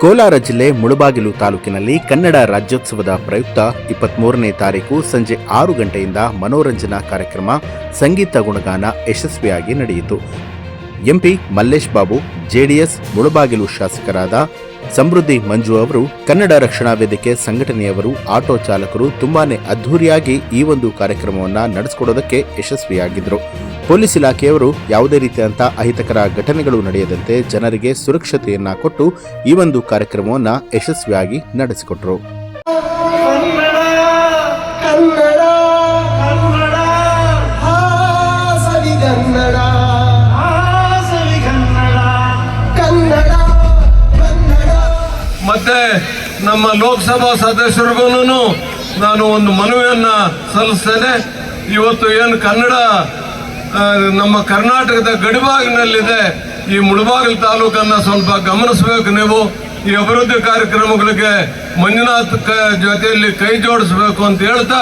ಕೋಲಾರ ಜಿಲ್ಲೆ ಮುಳಬಾಗಿಲು ತಾಲೂಕಿನಲ್ಲಿ ಕನ್ನಡ ರಾಜ್ಯೋತ್ಸವದ ಪ್ರಯುಕ್ತ 23ನೇ ತಾರೀಕು ಸಂಜೆ 6 ಗಂಟೆಯಿಂದ ಮನೋರಂಜನಾ ಕಾರ್ಯಕ್ರಮ ಸಂಗೀತ ಗುಣಗಾನ ಯಶಸ್ವಿಯಾಗಿ ನಡೆಯಿತು. ಎಂಪಿ ಮಲ್ಲೇಶ್ ಬಾಬು, ಜೆಡಿಎಸ್ ಮುಳಬಾಗಿಲು ಶಾಸಕರಾದ ಸಮೃದ್ಧಿ ಮಂಜು ಅವರು, ಕನ್ನಡ ರಕ್ಷಣಾ ವೇದಿಕೆ ಸಂಘಟನೆಯವರು, ಆಟೋ ಚಾಲಕರು ತುಂಬಾನೇ ಅದ್ಧೂರಿಯಾಗಿ ಈ ಒಂದು ಕಾರ್ಯಕ್ರಮವನ್ನು ನಡೆಸಿಕೊಡೋದಕ್ಕೆ ಯಶಸ್ವಿಯಾಗಿದ್ದರು. ಪೊಲೀಸ್ ಇಲಾಖೆಯವರು ಯಾವುದೇ ರೀತಿಯಂತಹ ಅಹಿತಕರ ಘಟನೆಗಳು ನಡೆಯದಂತೆ ಜನರಿಗೆ ಸುರಕ್ಷತೆಯನ್ನ ಕೊಟ್ಟು ಈ ಒಂದು ಕಾರ್ಯಕ್ರಮವನ್ನು ಯಶಸ್ವಿಯಾಗಿ ನಡೆಸಿಕೊಟ್ಟರು. ಮತ್ತೆ ನಮ್ಮ ಲೋಕಸಭಾ ಸದಸ್ಯರಿಗೂ ನಾನು ಒಂದು ಮನವಿಯನ್ನ ಸಲ್ಲಿಸ್ತೇನೆ. ಇವತ್ತು ಏನು ಕನ್ನಡ ನಮ್ಮ ಕರ್ನಾಟಕದ ಗಡಿಭಾಗನಲ್ಲಿದೆ, ಈ ಮುಳಬಾಗಿಲು ತಾಲೂಕನ್ನ ಸ್ವಲ್ಪ ಗಮನಿಸಬೇಕು. ನೀವು ಈ ಅಭಿವೃದ್ಧಿ ಕಾರ್ಯಕ್ರಮಗಳಿಗೆ ಮಂಜುನಾಥ್ ಜೊತೆಯಲ್ಲಿ ಕೈ ಜೋಡಿಸಬೇಕು ಅಂತ ಹೇಳ್ತಾ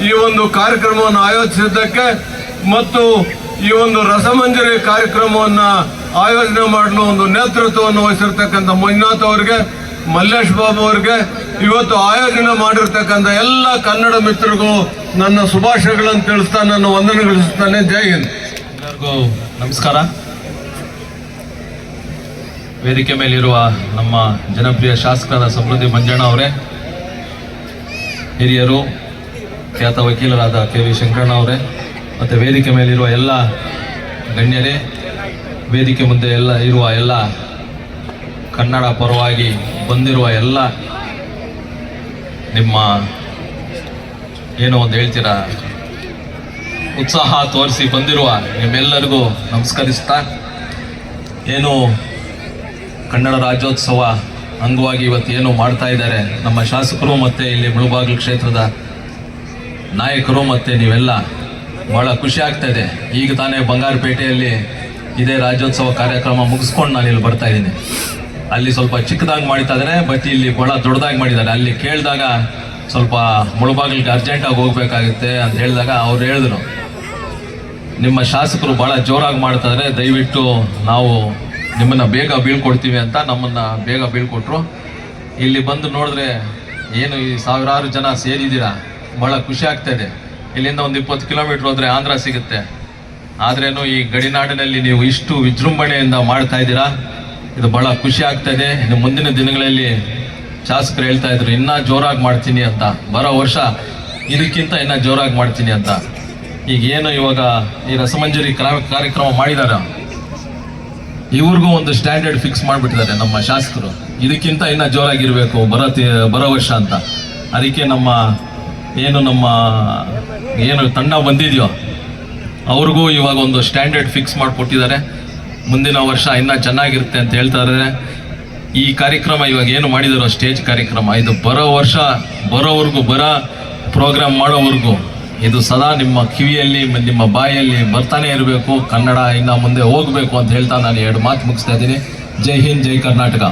ಈ ಒಂದು ಕಾರ್ಯಕ್ರಮವನ್ನು ಆಯೋಜಿಸಿದ್ದಕ್ಕೆ ಮತ್ತು ಈ ಒಂದು ರಸಮಂಜರಿ ಕಾರ್ಯಕ್ರಮವನ್ನು ಆಯೋಜನೆ ಮಾಡಲು ಒಂದು ನೇತೃತ್ವವನ್ನು ವಹಿಸಿರ್ತಕ್ಕಂಥ ಮಂಜುನಾಥ್ ಅವರಿಗೆ, ಮಲ್ಲೇಶ್ ಬಾಬು ಅವರಿಗೆ, ಇವತ್ತು ಆಯೋಜನೆ ಮಾಡಿರ್ತಕ್ಕಂಥ ಎಲ್ಲ ಕನ್ನಡ ಮಿತ್ರರಿಗೂ ನನ್ನ ಶುಭಾಶಯಗಳನ್ನು ತಿಳಿಸ್ತಾ ನನ್ನ ವಂದನೆಗಳಿಸುತ್ತಾನೆ. ಜೈ ಹಿಂದ್. ಎಲ್ಲರಿಗೂ ನಮಸ್ಕಾರ. ವೇದಿಕೆ ಮೇಲಿರುವ ನಮ್ಮ ಜನಪ್ರಿಯ ಶಾಸಕರಾದ ಸಮೃದ್ಧಿ ಮಂಜಣ್ಣ ಅವರೇ, ಹಿರಿಯರು, ಖ್ಯಾತ ವಕೀಲರಾದ ಕೆ ವಿ ಶಂಕರಣ್ಣ ಅವರೇ, ಮತ್ತು ವೇದಿಕೆ ಮೇಲಿರುವ ಎಲ್ಲ ಗಣ್ಯರೇ, ವೇದಿಕೆ ಮುಂದೆ ಇರುವ ಎಲ್ಲ ಕನ್ನಡ ಪರವಾಗಿ ಬಂದಿರುವ ಎಲ್ಲ ನಿಮ್ಮ ಏನೋ ಒಂದು ಹೇಳ್ತೀರಾ ಉತ್ಸಾಹ ತೋರಿಸಿ ಬಂದಿರುವ ನಿಮ್ಮೆಲ್ಲರಿಗೂ ನಮಸ್ಕರಿಸ್ತಾ, ಏನು ಕನ್ನಡ ರಾಜ್ಯೋತ್ಸವ ಅಂಗವಾಗಿ ಇವತ್ತು ಏನು ಮಾಡ್ತಾ ಇದ್ದಾರೆ ನಮ್ಮ ಶಾಸಕರು ಮತ್ತು ಇಲ್ಲಿ ಮುಳಬಾಗಿಲು ಕ್ಷೇತ್ರದ ನಾಯಕರು ಮತ್ತು ನೀವೆಲ್ಲ, ಭಾಳ ಖುಷಿ ಆಗ್ತಾ ಇದೆ. ಈಗ ತಾನೇ ಬಂಗಾರಪೇಟೆಯಲ್ಲಿ ಇದೇ ರಾಜ್ಯೋತ್ಸವ ಕಾರ್ಯಕ್ರಮ ಮುಗಿಸ್ಕೊಂಡು ನಾನು ಇಲ್ಲಿ ಬರ್ತಾ ಇದ್ದೀನಿ. ಅಲ್ಲಿ ಸ್ವಲ್ಪ ಚಿಕ್ಕದಾಗಿ ಮಾಡ್ತಾ ಇದ್ದಾರೆ, ಬಟ್ ಇಲ್ಲಿ ಭಾಳ ದೊಡ್ಡದಾಗಿ ಮಾಡಿದ್ದಾರೆ. ಅಲ್ಲಿ ಕೇಳಿದಾಗ ಸ್ವಲ್ಪ ಮುಳಬಾಗಿಲಿಗೆ ಅರ್ಜೆಂಟಾಗಿ ಹೋಗ್ಬೇಕಾಗುತ್ತೆ ಅಂತ ಹೇಳಿದಾಗ ಅವ್ರು ಹೇಳಿದ್ರು, ನಿಮ್ಮ ಶಾಸಕರು ಭಾಳ ಜೋರಾಗಿ ಮಾಡ್ತಾಯಿದ್ರೆ, ದಯವಿಟ್ಟು ನಾವು ನಿಮ್ಮನ್ನು ಬೇಗ ಬೀಳ್ಕೊಡ್ತೀವಿ ಅಂತ ನಮ್ಮನ್ನು ಬೇಗ ಬೀಳ್ಕೊಟ್ರು. ಇಲ್ಲಿ ಬಂದು ನೋಡಿದ್ರೆ ಏನು ಈ ಸಾವಿರಾರು ಜನ ಸೇರಿದ್ದೀರಾ, ಭಾಳ ಖುಷಿ ಆಗ್ತಾಯಿದೆ. ಇಲ್ಲಿಂದ ಒಂದು 20 ಕಿಲೋಮೀಟ್ರ್ ಹೋದರೆ ಆಂಧ್ರ ಸಿಗುತ್ತೆ. ಆದ್ರೇನು ಈ ಗಡಿನಾಡಿನಲ್ಲಿ ನೀವು ಇಷ್ಟು ವಿಜೃಂಭಣೆಯಿಂದ ಮಾಡ್ತಾ ಇದ್ದೀರಾ, ಇದು ಭಾಳ ಖುಷಿ ಆಗ್ತಾಯಿದೆ. ಇನ್ನು ಮುಂದಿನ ದಿನಗಳಲ್ಲಿ ಶಾಸಕರು ಹೇಳ್ತಾ ಇದ್ರು ಇನ್ನೂ ಜೋರಾಗಿ ಮಾಡ್ತೀನಿ ಅಂತ, ಬರೋ ವರ್ಷ ಇದಕ್ಕಿಂತ ಇನ್ನೂ ಜೋರಾಗಿ ಮಾಡ್ತೀನಿ ಅಂತ. ಈಗ ಏನು ಇವಾಗ ಈ ರಸಮಂಜರಿ ಕಾರ್ಯಕ್ರಮ ಮಾಡಿದಾರ, ಇವ್ರಿಗೂ ಒಂದು ಸ್ಟ್ಯಾಂಡರ್ಡ್ ಫಿಕ್ಸ್ ಮಾಡಿಬಿಟ್ಟಿದ್ದಾರೆ ನಮ್ಮ ಶಾಸಕರು, ಇದಕ್ಕಿಂತ ಇನ್ನೂ ಜೋರಾಗಿರಬೇಕು ಬರೋ ವರ್ಷ ಅಂತ. ಅದಕ್ಕೆ ನಮ್ಮ ಏನು ತಂಡ ಬಂದಿದೆಯೋ ಅವ್ರಿಗೂ ಇವಾಗ ಒಂದು ಸ್ಟ್ಯಾಂಡರ್ಡ್ ಫಿಕ್ಸ್ ಮಾಡಿಕೊಟ್ಟಿದ್ದಾರೆ. ಮುಂದಿನ ವರ್ಷ ಇನ್ನೂ ಚೆನ್ನಾಗಿರುತ್ತೆ ಅಂತ ಹೇಳ್ತಾ ಇದ್ದಾರೆ. ಈ ಕಾರ್ಯಕ್ರಮ ಇವಾಗ ಏನು ಮಾಡಿದಾರೋ ಸ್ಟೇಜ್ ಕಾರ್ಯಕ್ರಮ, ಇದು ಬರೋ ವರ್ಷ ಬರೋವರೆಗೂ, ಬರೋ ಪ್ರೋಗ್ರಾಮ್ ಮಾಡೋವರೆಗೂ ಇದು ಸದಾ ನಿಮ್ಮ ಕಿವಿಯಲ್ಲಿ ನಿಮ್ಮ ಬಾಯಲ್ಲಿ ಬರ್ತಾನೆ ಇರಬೇಕು. ಕನ್ನಡ ಇನ್ನು ಮುಂದೆ ಹೋಗಬೇಕು ಅಂತ ಹೇಳ್ತಾ ನಾನು 2 ಮಾತು ಮುಗಿಸ್ತಾ ಇದ್ದೀನಿ. ಜೈ ಹಿಂದ್, ಜೈ ಕರ್ನಾಟಕ.